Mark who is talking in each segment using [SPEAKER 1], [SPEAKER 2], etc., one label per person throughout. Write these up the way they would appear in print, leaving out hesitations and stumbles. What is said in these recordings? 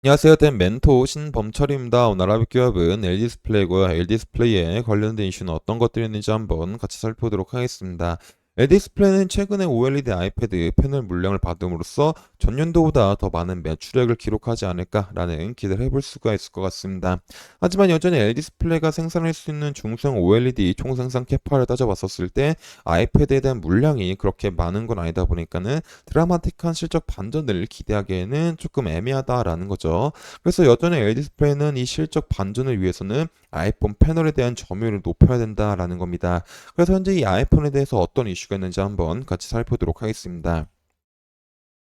[SPEAKER 1] 안녕하세요. 된 멘토 신범철입니다. 오늘 알아볼 기업은 LD디스플레이고요. LD디스플레이에 관련된 이슈는 어떤 것들이 있는지 한번 같이 살펴보도록 하겠습니다. LD디스플레이는 최근에 OLED 아이패드 패널 물량을 받음으로써 전년도보다 더 많은 매출액을 기록하지 않을까라는 기대를 해볼 수가 있을 것 같습니다. 하지만 여전히 LD디스플레이가 생산할 수 있는 중소형 OLED 총생산 캐파를 따져봤었을 때 아이패드에 대한 물량이 그렇게 많은 건 아니다 보니까는 드라마틱한 실적 반전을 기대하기에는 조금 애매하다라는 거죠. 그래서 여전히 LD디스플레이는 이 실적 반전을 위해서는 아이폰 패널에 대한 점유율을 높여야 된다라는 겁니다. 그래서 현재 이 아이폰에 대해서 어떤 이슈가 있는지 한번 같이 살펴보도록 하겠습니다.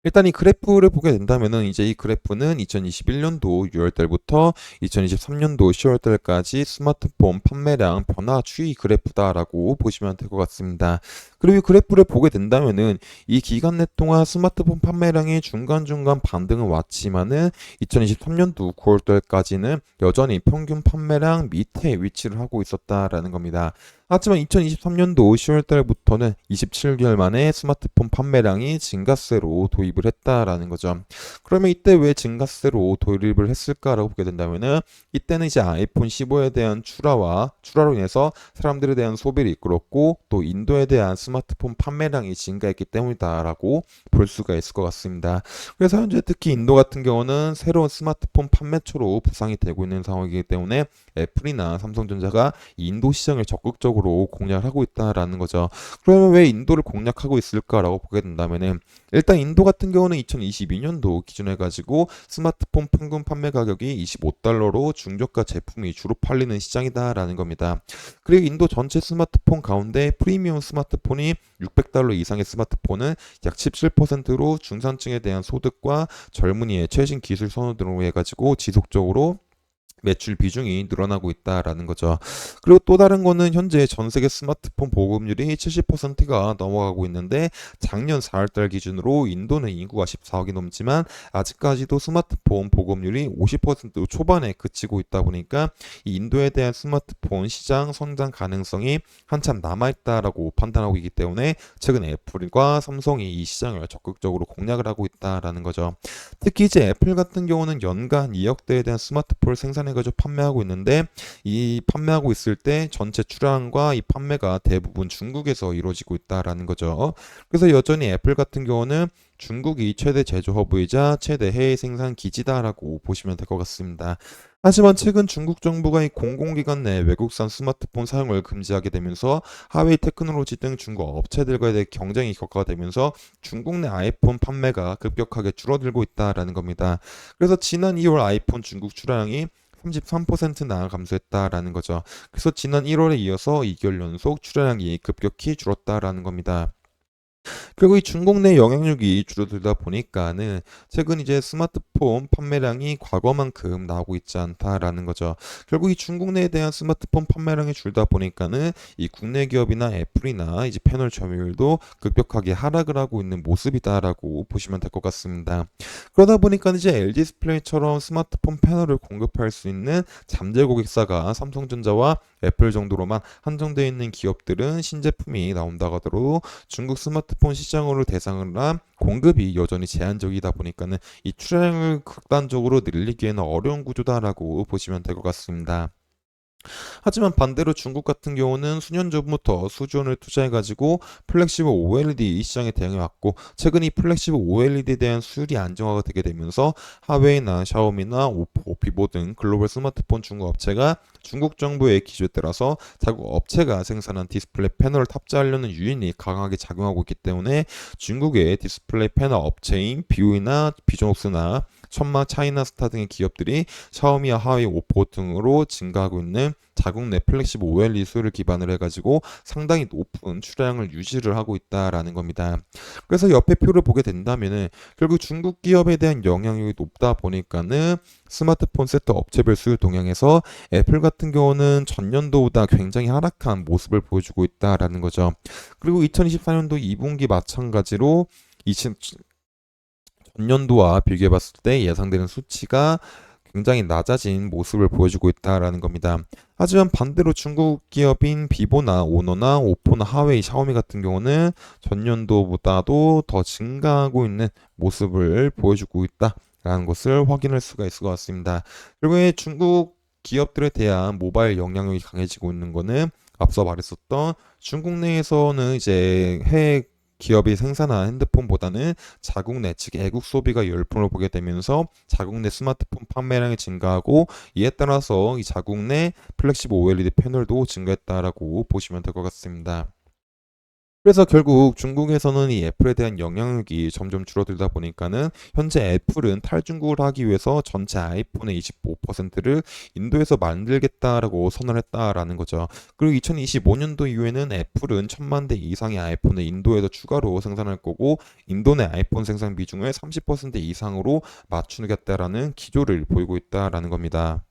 [SPEAKER 1] 일단 이 그래프를 보게 된다면은 이제 이 그래프는 2021년도 6월 달부터 2023년도 10월 달까지 스마트폰 판매량 변화 추이 그래프다라고 보시면 될 것 같습니다. 그리고 이 그래프를 보게 된다면은 이 기간 내 동안 스마트폰 판매량이 중간중간 반등은 왔지만은 2023년도 9월 달까지는 여전히 평균 판매량 밑에 위치를 하고 있었다라는 겁니다. 하지만 2023년도 10월 달부터는 27개월 만에 스마트폰 판매량이 증가세로 도입을 했다라는 거죠. 그러면 이때 왜 증가세로 도입을 했을까라고 보게 된다면은 이때는 이제 아이폰 15에 대한 출하로 인해서 사람들에 대한 소비를 이끌었고 또 인도에 대한 스마트폰 판매량이 증가했기 때문이다라고 볼 수가 있을 것 같습니다. 그래서 현재 특히 인도 같은 경우는 새로운 스마트폰 판매처로 부상이 되고 있는 상황이기 때문에 애플이나 삼성전자가 인도 시장을 적극적으로 공략하고 있다라는 거죠. 그러면 왜 인도를 공략하고 있을까라고 보게 된다면은 일단 인도 같은 경우는 2022년도 기준해 가지고 스마트폰 평균 판매 가격이 25달러로 중저가 제품이 주로 팔리는 시장이다라는 겁니다. 그리고 인도 전체 스마트폰 가운데 프리미엄 스마트폰이 600달러 이상의 스마트폰은 약 17%로 중산층에 대한 소득과 젊은이의 최신 기술 선호도로 해가지고 지속적으로 매출 비중이 늘어나고 있다라는 거죠. 그리고 또 다른 거는 현재 전 세계 스마트폰 보급률이 70%가 넘어가고 있는데 작년 4월달 기준으로 인도는 인구가 14억이 넘지만 아직까지도 스마트폰 보급률이 50% 초반에 그치고 있다 보니까 이 인도에 대한 스마트폰 시장 성장 가능성이 한참 남아있다라고 판단하고 있기 때문에 최근 애플과 삼성이 이 시장을 적극적으로 공략을 하고 있다라는 거죠. 특히 이제 애플 같은 경우는 연간 2억대에 대한 스마트폰을 생산해가지고 판매하고 있는데 이 판매하고 있을 때 전체 출하량과 이 판매가 대부분 중국에서 이루어지고 있다라는 거죠. 그래서 여전히 애플 같은 경우는 중국이 최대 제조 허브이자 최대 해외 생산 기지다라고 보시면 될 것 같습니다. 하지만 최근 중국 정부가 이 공공기관 내 외국산 스마트폰 사용을 금지하게 되면서 하웨이 테크놀로지 등 중국 업체들과의 경쟁이 격화되면서 중국 내 아이폰 판매가 급격하게 줄어들고 있다라는 겁니다. 그래서 지난 2월 아이폰 중국 출하량이 33%나 감소했다라는 거죠. 그래서 지난 1월에 이어서 2개월 연속 출하량이 급격히 줄었다라는 겁니다. 결국 이 중국 내 영향력이 줄어들다 보니까는 최근 이제 스마트폰 판매량이 과거만큼 나오고 있지 않다라는 거죠. 결국 이 중국 내에 대한 스마트폰 판매량이 줄다 보니까는 이 국내 기업이나 애플이나 이제 패널 점유율도 급격하게 하락을 하고 있는 모습이다라고 보시면 될 것 같습니다. 그러다 보니까 이제 LG 디스플레이처럼 스마트폰 패널을 공급할 수 있는 잠재 고객사가 삼성전자와 애플 정도로만 한정되어 있는 기업들은 신제품이 나온다고 하더라도 중국 스마트폰 시장으로 대상으로 한 공급이 여전히 제한적이다 보니까는 이 출하량을 극단적으로 늘리기에는 어려운 구조다라고 보시면 될 것 같습니다. 하지만 반대로 중국 같은 경우는 수년 전부터 수주원을 투자해가지고 플렉시블 OLED 시장에 대응해왔고 최근 이 플렉시블 OLED에 대한 수율이 안정화가 되게 되면서 하웨이나 샤오미나 오포, 비보 등 글로벌 스마트폰 중국 업체가 중국 정부의 기조에 따라서 자국 업체가 생산한 디스플레이 패널을 탑재하려는 유인이 강하게 작용하고 있기 때문에 중국의 디스플레이 패널 업체인 비오이나 비전옥스나 천마 차이나스타 등의 기업들이 샤오미와 하웨이, 오포 등으로 증가하고 있는 자국 내 플렉시블 OLED 수요를 기반으로 해가지고 상당히 높은 출하량을 유지를 하고 있다라는 겁니다. 그래서 옆에 표를 보게 된다면은 결국 중국 기업에 대한 영향력이 높다 보니까는 스마트폰 세트 업체별 수요 동향에서 애플 같은 경우는 전년도보다 굉장히 하락한 모습을 보여주고 있다라는 거죠. 그리고 2024년도 2분기 마찬가지로 전년도와 비교해 봤을 때 예상되는 수치가 굉장히 낮아진 모습을 보여주고 있다라는 겁니다. 하지만 반대로 중국 기업인 비보나 오너나 오포나 하웨이, 샤오미 같은 경우는 전년도보다도 더 증가하고 있는 모습을 보여주고 있다. 있다라는 것을 확인할 수가 있을 것 같습니다. 결국에 중국 기업들에 대한 모바일 영향력이 강해지고 있는 거는 앞서 말했었던 중국 내에서는 이제 해외 기업이 생산한 핸드폰보다는 자국 내, 즉 애국 소비가 열풍을 보게 되면서 자국 내 스마트폰 판매량이 증가하고, 이에 따라서 이 자국 내 플렉시블 OLED 패널도 증가했다라고 보시면 될 것 같습니다. 그래서 결국 중국에서는 이 애플에 대한 영향력이 점점 줄어들다 보니까는 현재 애플은 탈중국을 하기 위해서 전체 아이폰의 25%를 인도에서 만들겠다라고 선언했다라는 거죠. 그리고 2025년도 이후에는 애플은 1,000만 대 이상의 아이폰을 인도에서 추가로 생산할 거고, 인도 내 아이폰 생산 비중을 30% 이상으로 맞추겠다라는 기조를 보이고 있다라는 겁니다.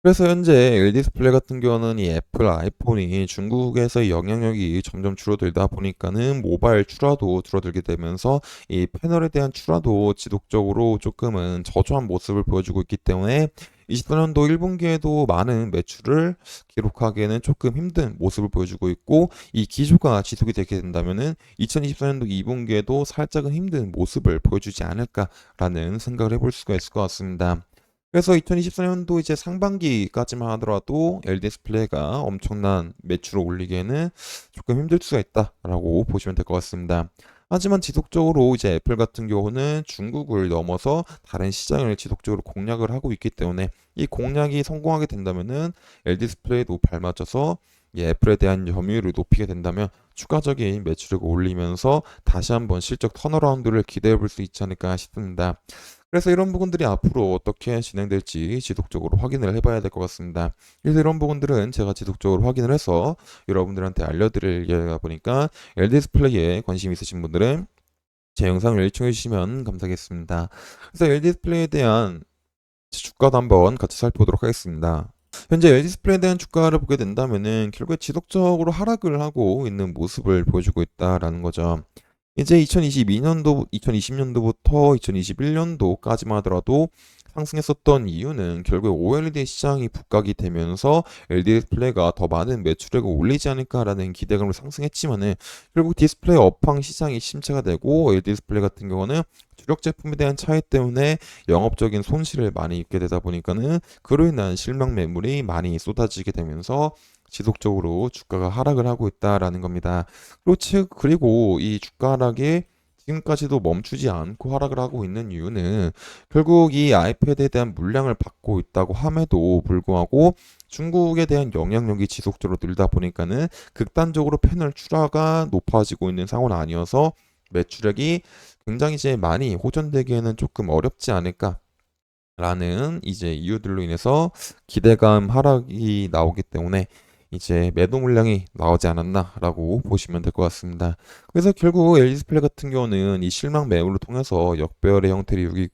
[SPEAKER 1] 그래서 현재 LG 디스플레이 같은 경우는 이 애플 아이폰이 중국에서의 영향력이 점점 줄어들다 보니까는 모바일 출하도 줄어들게 되면서 이 패널에 대한 출하도 지속적으로 조금은 저조한 모습을 보여주고 있기 때문에 24년도 1분기에도 많은 매출을 기록하기에는 조금 힘든 모습을 보여주고 있고, 이 기조가 지속이 되게 된다면은 2024년도 2분기에도 살짝은 힘든 모습을 보여주지 않을까라는 생각을 해볼 수가 있을 것 같습니다. 그래서 2024년도 이제 상반기까지만 하더라도 LG 디스플레이가 엄청난 매출을 올리기에는 조금 힘들 수가 있다라고 보시면 될 것 같습니다. 하지만 지속적으로 이제 애플 같은 경우는 중국을 넘어서 다른 시장을 지속적으로 공략을 하고 있기 때문에, 이 공략이 성공하게 된다면은 LG 디스플레이도 발맞춰서 이 애플에 대한 점유율을 높이게 된다면 추가적인 매출을 올리면서 다시 한번 실적 턴어라운드를 기대해 볼 수 있지 않을까 싶습니다. 그래서 이런 부분들이 앞으로 어떻게 진행될지 지속적으로 확인을 해봐야 될 것 같습니다. 그래서 이런 부분들은 제가 지속적으로 확인을 해서 여러분들한테 알려드릴 예가 보니까, LG 디스플레이에 관심 있으신 분들은 제 영상을 시청해 주시면 감사하겠습니다. 그래서 LG 디스플레이에 대한 주가도 한번 같이 살펴보도록 하겠습니다. 현재 LG 디스플레이에 대한 주가를 보게 된다면은 결국에 지속적으로 하락을 하고 있는 모습을 보여주고 있다라는 거죠. 이제 2022년도, 2020년도부터 2021년도까지만 하더라도 상승했었던 이유는 결국 OLED 시장이 북각이 되면서 LG 디스플레이가 더 많은 매출액을 올리지 않을까라는 기대감으로 상승했지만은, 결국 디스플레이 업황 시장이 침체가 되고 LG 디스플레이 같은 경우는 주력 제품에 대한 차이 때문에 영업적인 손실을 많이 입게 되다 보니까는 그로 인한 실망 매물이 많이 쏟아지게 되면서 지속적으로 주가가 하락을 하고 있다라는 겁니다. 그리고 이 주가 하락이 지금까지도 멈추지 않고 하락을 하고 있는 이유는 결국 이 아이패드에 대한 물량을 받고 있다고 함에도 불구하고 중국에 대한 영향력이 지속적으로 늘다 보니까는 극단적으로 패널 출하가 높아지고 있는 상황은 아니어서 매출액이 굉장히 이제 많이 호전되기에는 조금 어렵지 않을까라는 이제 이유들로 인해서 기대감 하락이 나오기 때문에 이제 매도 물량이 나오지 않았나라고 보시면 될 것 같습니다. 그래서 결국 LG 디스플레이 같은 경우는 이 실망 매물을 통해서 역배열의 형태를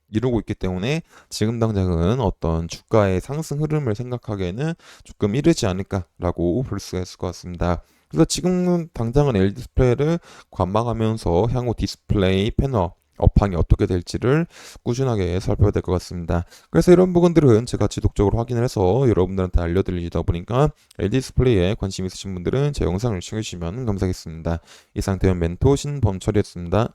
[SPEAKER 1] 이루고 있기 때문에 지금 당장은 어떤 주가의 상승 흐름을 생각하기에는 조금 이르지 않을까라고 볼 수가 있을 것 같습니다. 그래서 지금 당장은 LG 디스플레이를 관망하면서 향후 디스플레이 패널 업황이 어떻게 될지를 꾸준하게 살펴야 될 것 같습니다. 그래서 이런 부분들은 제가 지속적으로 확인을 해서 여러분들한테 알려드리다 보니까 LG 디스플레이에 관심 있으신 분들은 제 영상을 시청해 주시면 감사하겠습니다. 이상 대현 멘토 신범철이었습니다.